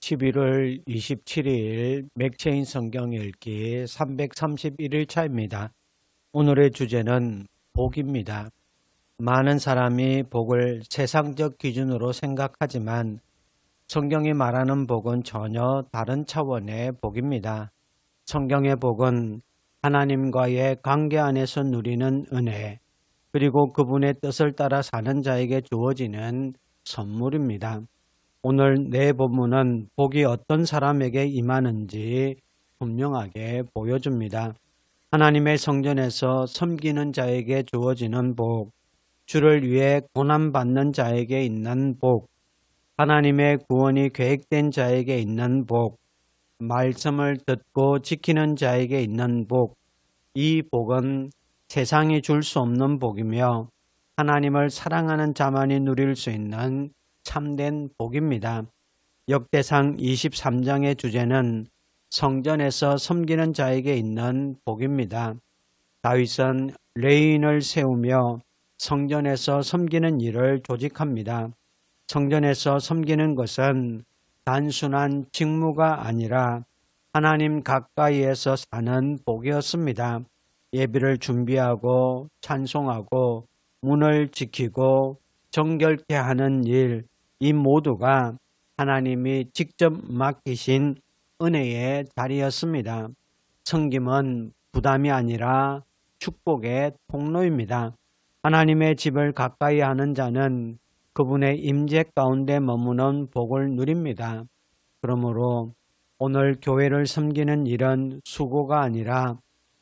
11월 27일 맥체인 성경 읽기 331일차입니다. 오늘의 주제는 복입니다. 많은 사람이 복을 세상적 기준으로 생각하지만 성경이 말하는 복은 전혀 다른 차원의 복입니다. 성경의 복은 하나님과의 관계 안에서 누리는 은혜, 그리고 그분의 뜻을 따라 사는 자에게 주어지는 선물입니다. 오늘 내 본문은 복이 어떤 사람에게 임하는지 분명하게 보여줍니다. 하나님의 성전에서 섬기는 자에게 주어지는 복, 주를 위해 고난받는 자에게 있는 복, 하나님의 구원이 계획된 자에게 있는 복, 말씀을 듣고 지키는 자에게 있는 복, 이 복은 세상이 줄 수 없는 복이며 하나님을 사랑하는 자만이 누릴 수 있는 참된 복입니다. 역대상 23장의 주제는 성전에서 섬기는 자에게 있는 복입니다. 다윗은 레위인을 세우며 성전에서 섬기는 일을 조직합니다. 성전에서 섬기는 것은 단순한 직무가 아니라 하나님 가까이에서 사는 복이었습니다. 예배를 준비하고 찬송하고 문을 지키고 정결케 하는 일, 이 모두가 하나님이 직접 맡기신 은혜의 자리였습니다. 섬김은 부담이 아니라 축복의 통로입니다. 하나님의 집을 가까이 하는 자는 그분의 임재 가운데 머무는 복을 누립니다. 그러므로 오늘 교회를 섬기는 일은 수고가 아니라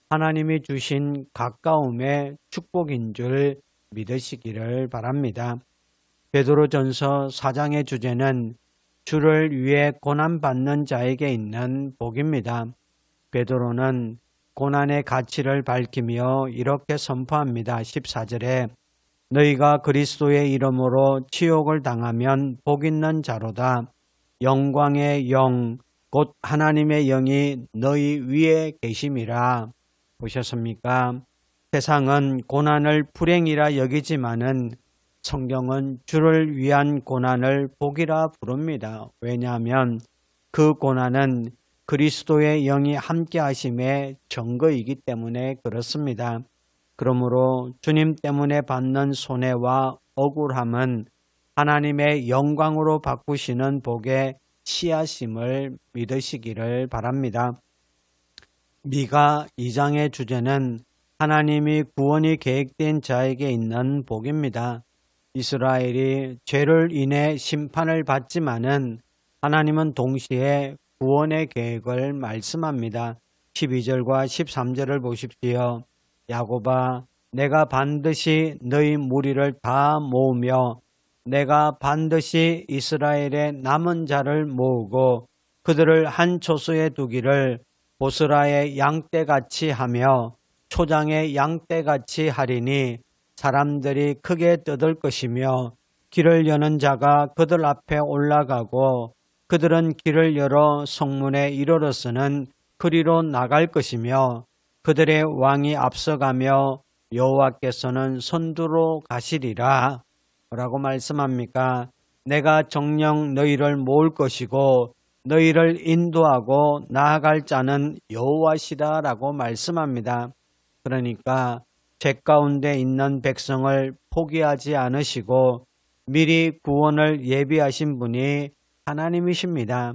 하나님이 주신 가까움의 축복인 줄 믿으시기를 바랍니다. 베드로전서 4장의 주제는 주를 위해 고난받는 자에게 있는 복입니다. 베드로는 고난의 가치를 밝히며 이렇게 선포합니다. 14절에 너희가 그리스도의 이름으로 치욕을 당하면 복 있는 자로다. 영광의 영, 곧 하나님의 영이 너희 위에 계심이라. 보셨습니까? 세상은 고난을 불행이라 여기지만은 성경은 주를 위한 고난을 복이라 부릅니다. 왜냐하면 그 고난은 그리스도의 영이 함께 하심의 증거이기 때문에 그렇습니다. 그러므로 주님 때문에 받는 손해와 억울함은 하나님의 영광으로 바꾸시는 복의 씨앗임을 믿으시기를 바랍니다. 미가 2장의 주제는 하나님이 구원이 계획된 자에게 있는 복입니다. 이스라엘이 죄를 인해 심판을 받지만은 하나님은 동시에 구원의 계획을 말씀합니다. 12절과 13절을 보십시오. 야곱아, 내가 반드시 너희 무리를 다 모으며 내가 반드시 이스라엘의 남은 자를 모으고 그들을 한 초소에 두기를 보스라의 양떼같이 하며 초장의 양떼같이 하리니 사람들이 크게 떠들 것이며 길을 여는 자가 그들 앞에 올라가고 그들은 길을 열어 성문에 이르러서는 그리로 나갈 것이며 그들의 왕이 앞서가며 여호와께서는 선두로 가시리라. 뭐라고 말씀합니까? 내가 정녕 너희를 모을 것이고 너희를 인도하고 나아갈 자는 여호와시다 라고 말씀합니다. 그러니까 죄 가운데 있는 백성을 포기하지 않으시고 미리 구원을 예비하신 분이 하나님이십니다.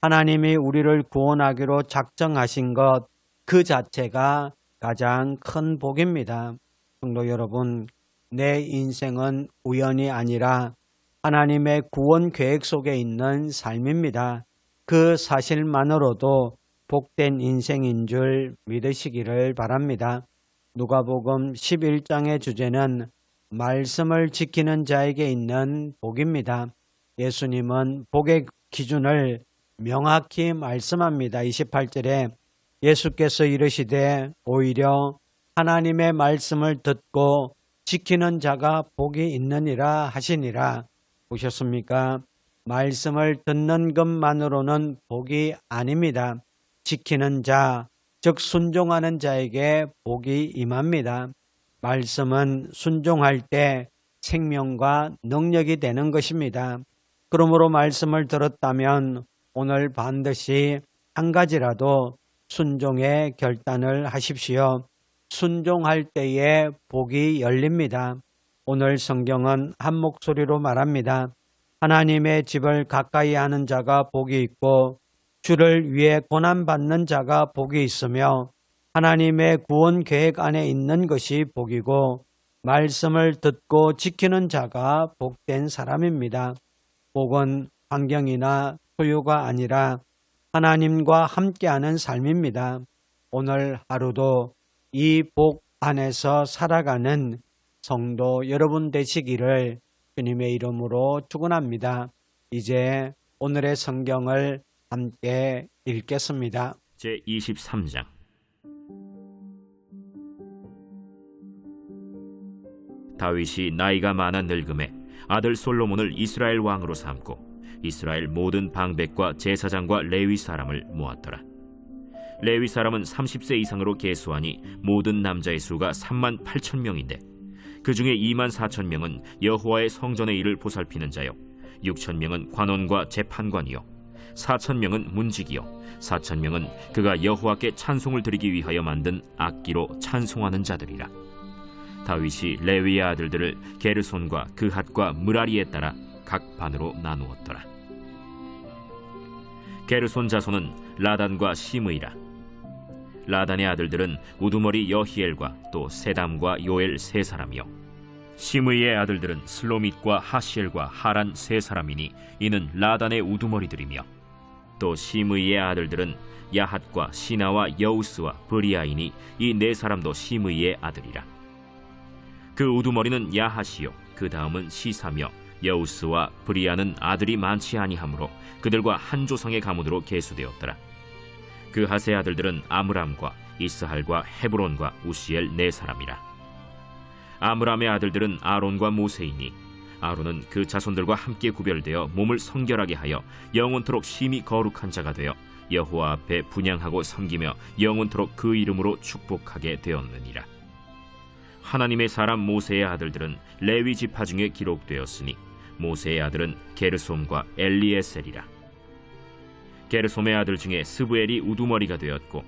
하나님이 우리를 구원하기로 작정하신 것 그 자체가 가장 큰 복입니다. 성도 여러분, 내 인생은 우연이 아니라 하나님의 구원 계획 속에 있는 삶입니다. 그 사실만으로도 복된 인생인 줄 믿으시기를 바랍니다. 누가복음 11장의 주제는 말씀을 지키는 자에게 있는 복입니다. 예수님은 복의 기준을 명확히 말씀합니다. 28절에 예수께서 이르시되 오히려 하나님의 말씀을 듣고 지키는 자가 복이 있느니라 하시니라. 보셨습니까? 말씀을 듣는 것만으로는 복이 아닙니다. 지키는 자, 즉 순종하는 자에게 복이 임합니다. 말씀은 순종할 때 생명과 능력이 되는 것입니다. 그러므로 말씀을 들었다면 오늘 반드시 한 가지라도 순종의 결단을 하십시오. 순종할 때에 복이 열립니다. 오늘 성경은 한 목소리로 말합니다. 하나님의 집을 가까이 하는 자가 복이 있고 주를 위해 고난받는 자가 복이 있으며 하나님의 구원 계획 안에 있는 것이 복이고 말씀을 듣고 지키는 자가 복된 사람입니다. 복은 환경이나 소유가 아니라 하나님과 함께하는 삶입니다. 오늘 하루도 이 복 안에서 살아가는 성도 여러분 되시기를 주님의 이름으로 축원합니다. 이제 오늘의 성경을 함께 읽겠습니다. 제23장. 다윗이 나이가 많아 늙음에 아들 솔로몬을 이스라엘 왕으로 삼고 이스라엘 모든 방백과 제사장과 레위 사람을 모았더라. 레위 사람은 30세 이상으로 계수하니 모든 남자의 수가 3만 8천 명인데 그 중에 2만 4천 명은 여호와의 성전의 일을 보살피는 자요 6천 명은 관원과 재판관이요 4천 명은 문지기요 4천 명은 그가 여호와께 찬송을 드리기 위하여 만든 악기로 찬송하는 자들이라. 다윗이 레위의 아들들을 게르손과 그핫과 므라리에 따라 각 반으로 나누었더라. 게르손 자손은 라단과 시므이라. 라단의 아들들은 우두머리 여히엘과 또 세담과 요엘 세 사람이요 시므이의 아들들은 슬로밋과 하시엘과 하란 세 사람이니 이는 라단의 우두머리들이며 또 시므이의 아들들은 야핫과 시나와 여우스와 브리아이니 이 네 사람도 시므이의 아들이라. 그 우두머리는 야핫이요 그 다음은 시사며 여우스와 브리아는 아들이 많지 아니하므로 그들과 한 조상의 가문으로 계수되었더라. 그 하세 아들들은 아므람과 이스할과 헤브론과 우시엘 네 사람이라. 아므람의 아들들은 아론과 모세이니 아론은 그 자손들과 함께 구별되어 몸을 성결하게 하여 영원토록 심히 거룩한 자가 되어 여호와 앞에 분향하고 섬기며 영원토록 그 이름으로 축복하게 되었느니라. 하나님의 사람 모세의 아들들은 레위 지파 중에 기록되었으니 모세의 아들은 게르솜과 엘리에셀이라. 게르솜의 아들 중에 스브엘이 우두머리가 되었고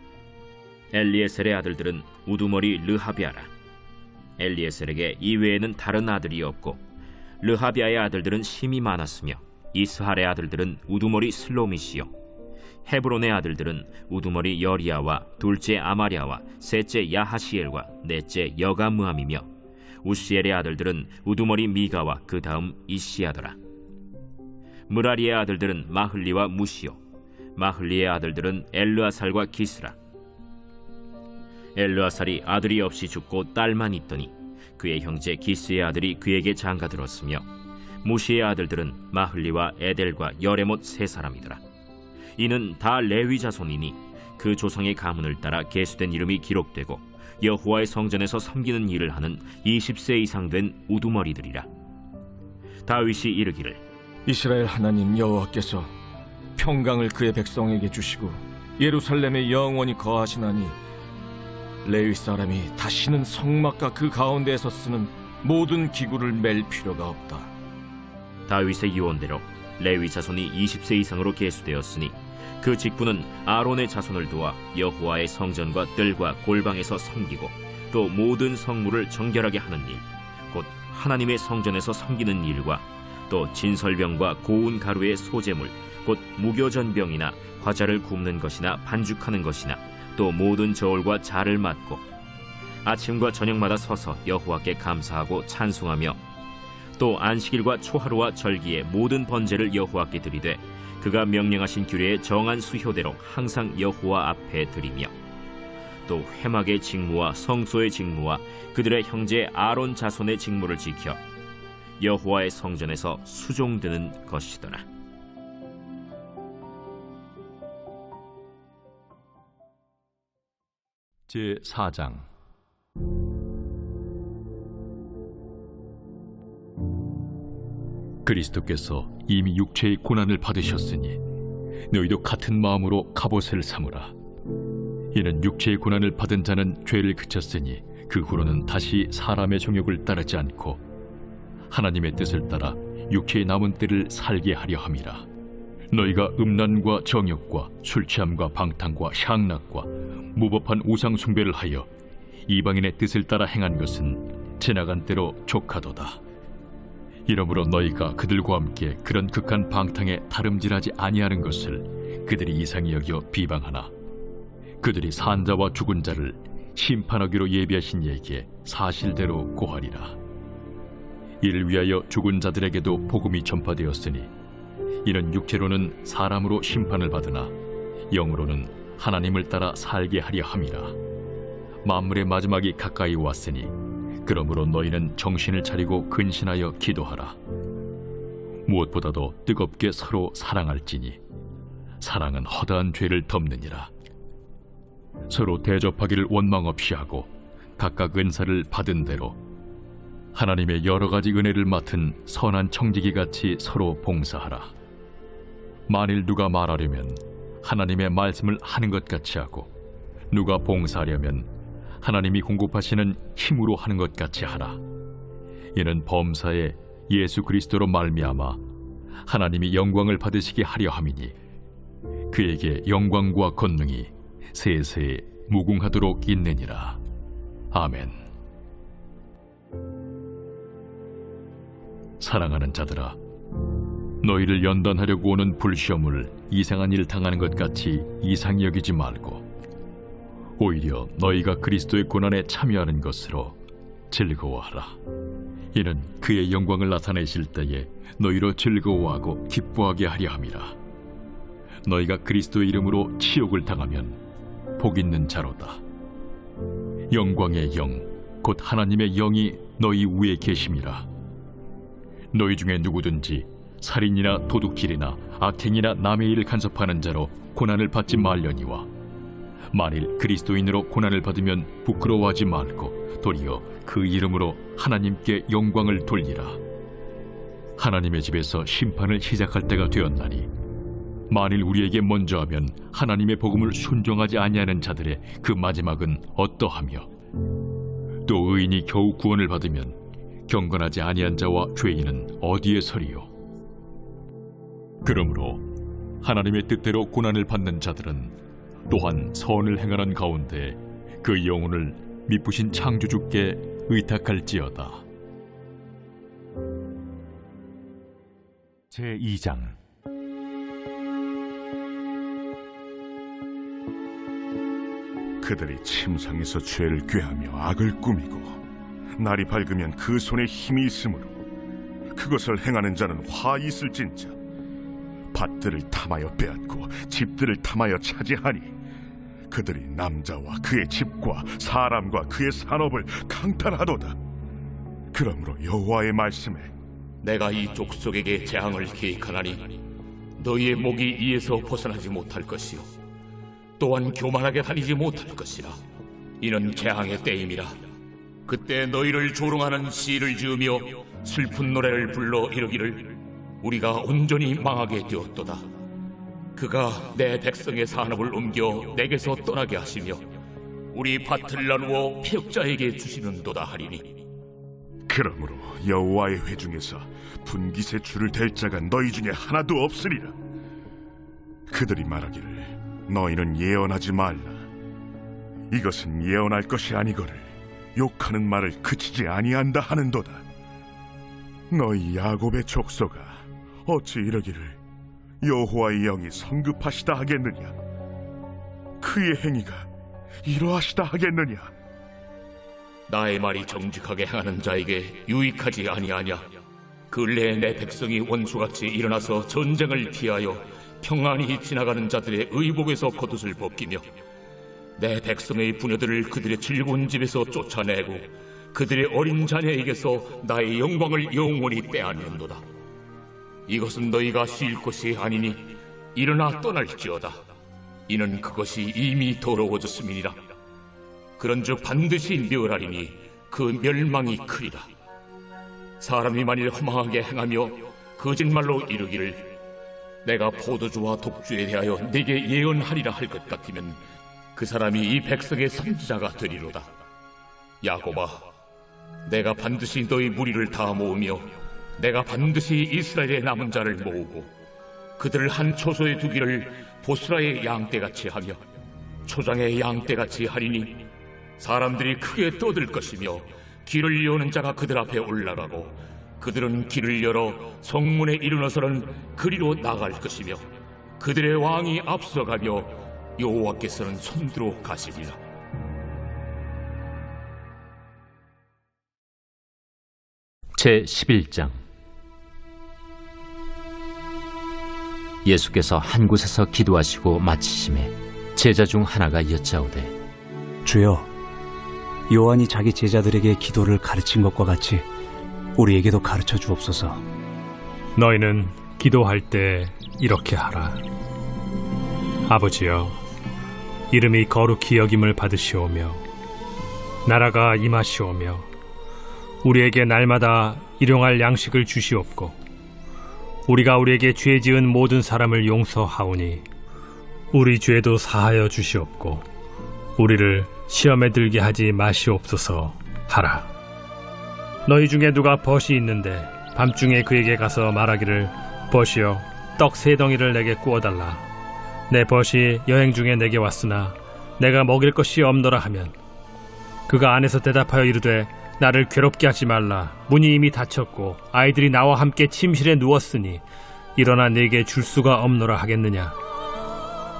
엘리에셀의 아들들은 우두머리 르하비아라. 엘리에셀에게 이외에는 다른 아들이 없고 르하비아의 아들들은 심이 많았으며 이스할의 아들들은 우두머리 슬로밋이요 헤브론의 아들들은 우두머리 여리야와 둘째 아마랴와 셋째 야하시엘과 넷째 여가므함이며 우시엘의 아들들은 우두머리 미가와 그 다음 이시야더라. 므라리의 아들들은 마흘리와 무시요 마흘리의 아들들은 엘르아살과 기스라. 엘르아살이 아들이 없이 죽고 딸만 있더니 그의 형제 기스의 아들이 그에게 장가들었으며 무시의 아들들은 마흘리와 에델과 여레못 세 사람이더라. 이는 다 레위 자손이니 그 조상의 가문을 따라 계수된 이름이 기록되고 여호와의 성전에서 섬기는 일을 하는 20세 이상 된 우두머리들이라. 다윗이 이르기를 이스라엘 하나님 여호와께서 평강을 그의 백성에게 주시고 예루살렘에 영원히 거하시나니 레위 사람이 다시는 성막과 그 가운데에서 쓰는 모든 기구를 맬 필요가 없다. 다윗의 유언대로 레위 자손이 20세 이상으로 계수되었으니 그 직분은 아론의 자손을 도와 여호와의 성전과 뜰과 골방에서 섬기고 또 모든 성물을 정결하게 하는 일, 곧 하나님의 성전에서 섬기는 일과 또 진설병과 고운 가루의 소재물, 곧 무교전병이나 과자를 굽는 것이나 반죽하는 것이나 또 모든 저울과 자를 맡고 아침과 저녁마다 서서 여호와께 감사하고 찬송하며 또 안식일과 초하루와 절기의 모든 번제를 여호와께 드리되 그가 명령하신 규례의 정한 수효대로 항상 여호와 앞에 드리며 또 회막의 직무와 성소의 직무와 그들의 형제 아론 자손의 직무를 지켜 여호와의 성전에서 수종드는 것이더라. 제4장. 그리스도께서 이미 육체의 고난을 받으셨으니 너희도 같은 마음으로 갑옷을 삼으라. 이는 육체의 고난을 받은 자는 죄를 그쳤으니 그 후로는 다시 사람의 정욕을 따르지 않고 하나님의 뜻을 따라 육체의 남은 때를 살게 하려 함이라. 너희가 음란과 정욕과 술취함과 방탕과 향락과 무법한 우상 숭배를 하여 이방인의 뜻을 따라 행한 것은 지나간 때로 족하도다. 이러므로 너희가 그들과 함께 그런 극한 방탕에 다름질하지 아니하는 것을 그들이 이상히 여겨 비방하나, 그들이 산 자와 죽은 자를 심판하기로 예비하신 이에게 사실대로 고하리라. 이를 위하여 죽은 자들에게도 복음이 전파되었으니, 이는 육체로는 사람으로 심판을 받으나 영으로는 하나님을 따라 살게 하려 함이라. 만물의 마지막이 가까이 왔으니 그러므로 너희는 정신을 차리고 근신하여 기도하라. 무엇보다도 뜨겁게 서로 사랑할지니 사랑은 허다한 죄를 덮느니라. 서로 대접하기를 원망 없이 하고 각각 은사를 받은 대로 하나님의 여러 가지 은혜를 맡은 선한 청지기 같이 서로 봉사하라. 만일 누가 말하려면 하나님의 말씀을 하는 것 같이 하고, 누가 봉사하려면 하나님이 공급하시는 힘으로 하는 것 같이 하라. 이는 범사에 예수 그리스도로 말미암아 하나님이 영광을 받으시게 하려 함이니, 그에게 영광과 권능이 세세에 무궁하도록 있느니라. 아멘. 사랑하는 자들아, 너희를 연단하려고 오는 불시험을 이상한 일 당하는 것 같이 이상히 여기지 말고, 오히려 너희가 그리스도의 고난에 참여하는 것으로 즐거워하라. 이는 그의 영광을 나타내실 때에 너희로 즐거워하고 기뻐하게 하려 함이라. 너희가 그리스도의 이름으로 치욕을 당하면 복 있는 자로다. 영광의 영, 곧 하나님의 영이 너희 위에 계심이라. 너희 중에 누구든지 살인이나 도둑질이나 악행이나 남의 일을 간섭하는 자로 고난을 받지 말려니와, 만일 그리스도인으로 고난을 받으면 부끄러워하지 말고 도리어 그 이름으로 하나님께 영광을 돌리라. 하나님의 집에서 심판을 시작할 때가 되었나니, 만일 우리에게 먼저 하면 하나님의 복음을 순종하지 아니하는 자들의 그 마지막은 어떠하며, 또 의인이 겨우 구원을 받으면 경건하지 아니한 자와 죄인은 어디에 서리요? 그러므로 하나님의 뜻대로 고난을 받는 자들은 또한 선을 행하는 가운데 그 영혼을 미쁘신 창조주께 의탁할지어다. 제2장. 그들이 침상에서 죄를 꾀하며 악을 꾸미고, 날이 밝으면 그 손에 힘이 있으므로 그것을 행하는 자는 화 있을진저. 밭들을 탐하여 빼앗고 집들을 탐하여 차지하니, 그들이 남자와 그의 집과 사람과 그의 산업을 강탈하도다. 그러므로 여호와의 말씀에 내가 이 족속에게 재앙을 계획하나니 너희의 목이 이에서 벗어나지 못할 것이요 또한 교만하게 다니지 못할 것이라. 이는 재앙의 때임이라. 그때 너희를 조롱하는 시를 지으며 슬픈 노래를 불러 이르기를 우리가 온전히 망하게 되었도다. 그가 내 백성의 산업을 옮겨 내게서 떠나게 하시며 우리 밭을 나누어 패역자에게 주시는도다 하리니, 그러므로 여호와의 회중에서 분깃의 줄을 댈 자가 너희 중에 하나도 없으리라. 그들이 말하기를 너희는 예언하지 말라. 이것은 예언할 것이 아니거늘 욕하는 말을 그치지 아니한다 하는도다. 너희 야곱의 족속아, 어찌 이러기를 여호와의 영이 성급하시다 하겠느냐? 그의 행위가 이러하시다 하겠느냐? 나의 말이 정직하게 행하는 자에게 유익하지 아니하냐? 근래에 내 백성이 원수같이 일어나서 전쟁을 피하여 평안히 지나가는 자들의 의복에서 겉옷을 벗기며 내 백성의 부녀들을 그들의 즐거운 집에서 쫓아내고 그들의 어린 자녀에게서 나의 영광을 영원히 빼앗는도다. 이것은 너희가 쉴 것이 아니니 일어나 떠날지어다. 이는 그것이 이미 더러워졌음이니라. 그런즉 반드시 멸하리니 그 멸망이 크리라. 사람이 만일 허망하게 행하며 거짓말로 이르기를 내가 포도주와 독주에 대하여 네게 예언하리라 할 것 같으면 그 사람이 이 백성의 선지자가 되리로다. 야곱아, 내가 반드시 너희 무리를 다 모으며 내가 반드시 이스라엘의 남은 자를 모으고 그들을 한 초소에 두기를 보스라의 양떼같이 하며 초장의 양떼같이 하리니 사람들이 크게 떠들 것이며 길을 여는 자가 그들 앞에 올라가고 그들은 길을 열어 성문에 이르러서는 그리로 나갈 것이며 그들의 왕이 앞서가며 여호와께서는 손들어 가시리라. 제11장. 예수께서 한 곳에서 기도하시고 마치심에 제자 중 하나가 여짜오되, 주여, 요한이 자기 제자들에게 기도를 가르친 것과 같이 우리에게도 가르쳐 주옵소서. 너희는 기도할 때 이렇게 하라. 아버지여, 이름이 거룩히 여김을 받으시오며 나라가 임하시오며 우리에게 날마다 일용할 양식을 주시옵고 우리가 우리에게 죄 지은 모든 사람을 용서하오니 우리 죄도 사하여 주시옵고 우리를 시험에 들게 하지 마시옵소서 하라. 너희 중에 누가 벗이 있는데 밤중에 그에게 가서 말하기를, 벗이여, 떡 3덩이를 내게 구워달라. 내 벗이 여행 중에 내게 왔으나 내가 먹일 것이 없노라 하면, 그가 안에서 대답하여 이르되, 나를 괴롭게 하지 말라. 문이 이미 닫혔고 아이들이 나와 함께 침실에 누웠으니 일어나 네게 줄 수가 없노라 하겠느냐.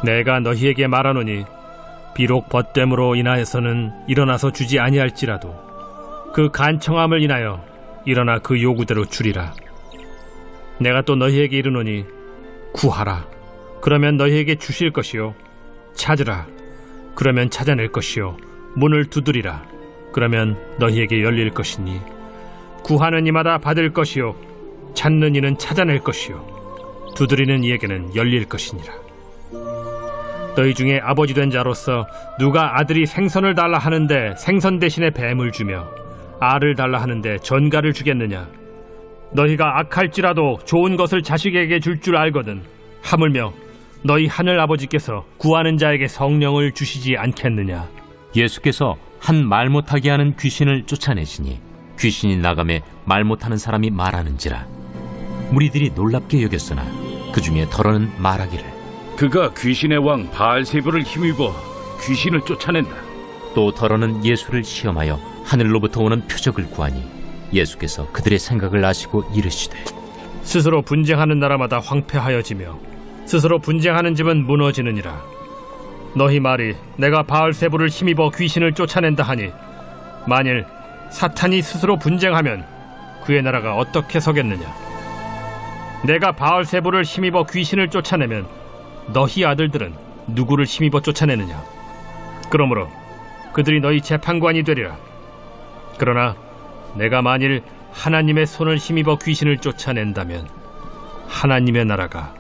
내가 너희에게 말하노니 비록 벗됨으로 인하여서는 일어나서 주지 아니할지라도 그 간청함을 인하여 일어나 그 요구대로 주리라. 내가 또 너희에게 이르노니 구하라, 그러면 너희에게 주실 것이요, 찾으라, 그러면 찾아낼 것이요, 문을 두드리라, 그러면 너희에게 열릴 것이니 구하는 이마다 받을 것이요, 찾는 이는 찾아낼 것이요, 두드리는 이에게는 열릴 것이니라. 너희 중에 아버지 된 자로서 누가 아들이 생선을 달라 하는데 생선 대신에 뱀을 주며 알을 달라 하는데 전갈을 주겠느냐? 너희가 악할지라도 좋은 것을 자식에게 줄 줄 알거든 하물며 너희 하늘 아버지께서 구하는 자에게 성령을 주시지 않겠느냐? 예수께서 한 말 못하게 하는 귀신을 쫓아내시니 귀신이 나가매 말 못하는 사람이 말하는지라. 무리들이 놀랍게 여겼으나 그 중에 더러는 말하기를, 그가 귀신의 왕 바알세불을 힘입어 귀신을 쫓아낸다. 또 더러는 예수를 시험하여 하늘로부터 오는 표적을 구하니 예수께서 그들의 생각을 아시고 이르시되, 스스로 분쟁하는 나라마다 황폐하여지며 스스로 분쟁하는 집은 무너지느니라. 너희 말이 내가 바알세불을 힘입어 귀신을 쫓아낸다 하니 만일 사탄이 스스로 분쟁하면 그의 나라가 어떻게 서겠느냐? 내가 바알세불을 힘입어 귀신을 쫓아내면 너희 아들들은 누구를 힘입어 쫓아내느냐? 그러므로 그들이 너희 재판관이 되리라. 그러나 내가 만일 하나님의 손을 힘입어 귀신을 쫓아낸다면 하나님의 나라가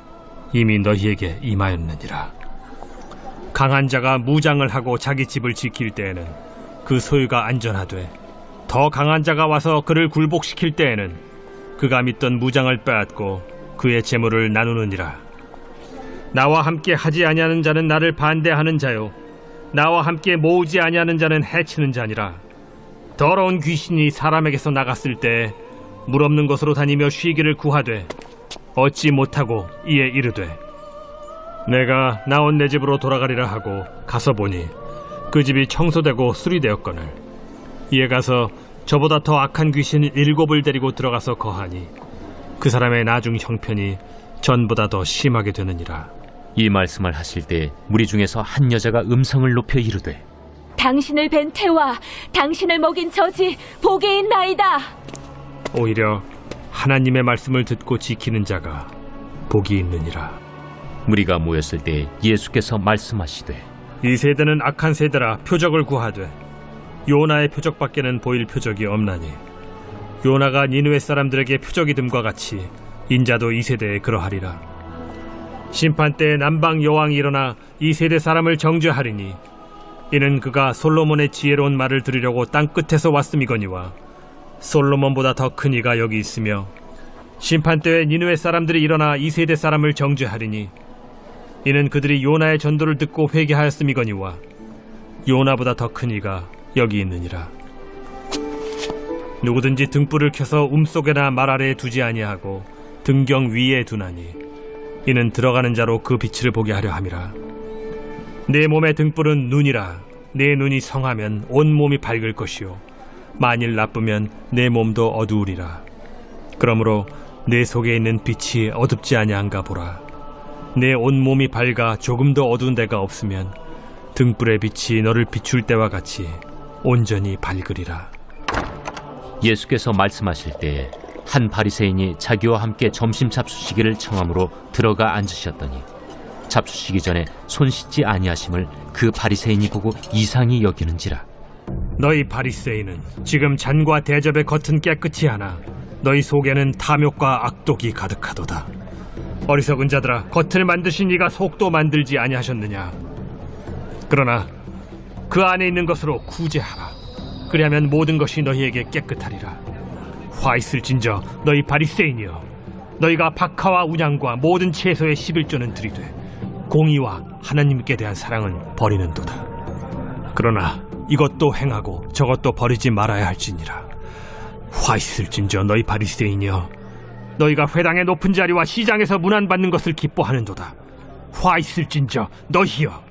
이미 너희에게 임하였느니라. 강한 자가 무장을 하고 자기 집을 지킬 때에는 그 소유가 안전하되 더 강한 자가 와서 그를 굴복시킬 때에는 그가 믿던 무장을 빼앗고 그의 재물을 나누느니라. 나와 함께 하지 아니하는 자는 나를 반대하는 자요, 나와 함께 모으지 아니하는 자는 해치는 자니라. 더러운 귀신이 사람에게서 나갔을 때 물 없는 곳으로 다니며 쉬기를 구하되 얻지 못하고 이에 이르되, 내가 나온 내 집으로 돌아가리라 하고 가서 보니 그 집이 청소되고 수리되었거늘 이에 가서 저보다 더 악한 귀신 7을 데리고 들어가서 거하니 그 사람의 나중 형편이 전보다 더 심하게 되느니라. 이 말씀을 하실 때 무리 중에서 한 여자가 음성을 높여 이르되, 당신을 뵌 태와 당신을 먹인 저지 복이 있나이다. 오히려 하나님의 말씀을 듣고 지키는 자가 복이 있느니라. 무리가 모였을 때 예수께서 말씀하시되, 이 세대는 악한 세대라 표적을 구하되 요나의 표적밖에는 보일 표적이 없나니 요나가 니느웨 사람들에게 표적이 됨과 같이 인자도 이 세대에 그러하리라. 심판 때에 남방 여왕이 일어나 이 세대 사람을 정죄하리니 이는 그가 솔로몬의 지혜로운 말을 들으려고 땅 끝에서 왔음이거니와 솔로몬보다 더 큰 이가 여기 있으며 심판 때에 니느웨 사람들이 일어나 이 세대 사람을 정죄하리니 이는 그들이 요나의 전도를 듣고 회개하였음이거니와 요나보다 더 큰 이가 여기 있느니라. 누구든지 등불을 켜서 움속에나 말 아래에 두지 아니하고 등경 위에 두나니 이는 들어가는 자로 그 빛을 보게 하려 함이라. 내 몸의 등불은 눈이라. 내 눈이 성하면 온 몸이 밝을 것이요 만일 나쁘면 내 몸도 어두우리라. 그러므로 내 속에 있는 빛이 어둡지 아니한가 보라. 내 온 몸이 밝아 조금도 어두운 데가 없으면 등불의 빛이 너를 비출 때와 같이 온전히 밝으리라. 예수께서 말씀하실 때에 한 바리새인이 자기와 함께 점심 잡수시기를 청함으로 들어가 앉으셨더니 잡수시기 전에 손 씻지 아니하심을 그 바리새인이 보고 이상히 여기는지라. 너희 바리새인은 지금 잔과 대접의 겉은 깨끗이 하나 너희 속에는 탐욕과 악독이 가득하도다. 어리석은 자들아, 겉을 만드신 이가 속도 만들지 아니하셨느냐? 그러나 그 안에 있는 것으로 구제하라. 그리하면 모든 것이 너희에게 깨끗하리라. 화 있을진저 너희 바리새인이여, 너희가 박하와 운양과 모든 채소의 11조는 들이되 공의와 하나님께 대한 사랑은 버리는도다. 그러나 이것도 행하고 저것도 버리지 말아야 할지니라. 화 있을진저 너희 바리새인이여, 너희가 회당의 높은 자리와 시장에서 문안받는 것을 기뻐하는도다. 화 있을진저 너희여,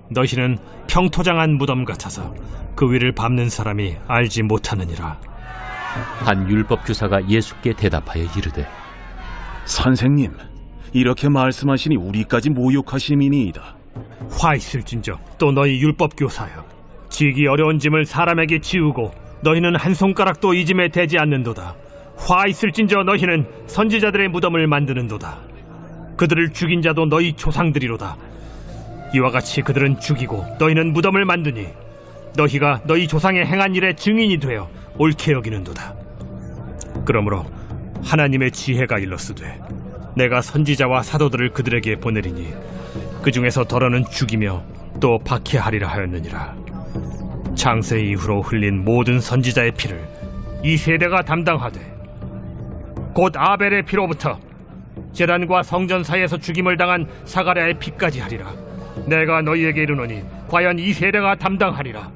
너희는 평토장한 무덤 같아서 그 위를 밟는 사람이 알지 못하느니라. 한 율법 교사가 예수께 대답하여 이르되, 선생님, 이렇게 말씀하시니 우리까지 모욕하심이니이다. 화 있을진저 또 너희 율법 교사여, 지기 어려운 짐을 사람에게 지우고 너희는 한 손가락도 이 짐에 대지 않는도다. 화 있을진저 너희는 선지자들의 무덤을 만드는도다. 그들을 죽인 자도 너희 조상들이로다. 이와 같이 그들은 죽이고 너희는 무덤을 만드니 너희가 너희 조상의 행한 일의 증인이 되어 옳게 여기는도다. 그러므로 하나님의 지혜가 일렀으되 내가 선지자와 사도들을 그들에게 보내리니 그 중에서 더러는 죽이며 또 박해하리라 하였느니라. 창세 이후로 흘린 모든 선지자의 피를 이 세대가 담당하되 곧 아벨의 피로부터 제단과 성전 사이에서 죽임을 당한 사가랴의 피까지 하리라. 내가 너희에게 이르노니 과연 이 세대가 담당하리라.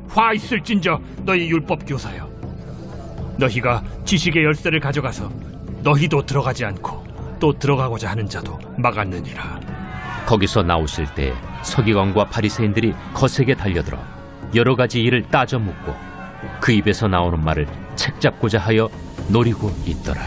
화 있을진저 너희 율법 교사여, 너희가 지식의 열쇠를 가져가서 너희도 들어가지 않고 또 들어가고자 하는 자도 막았느니라. 거기서 나오실 때 서기관과 바리새인들이 거세게 달려들어 여러 가지 일을 따져 묻고 그 입에서 나오는 말을 책잡고자 하여 노리고 있더라.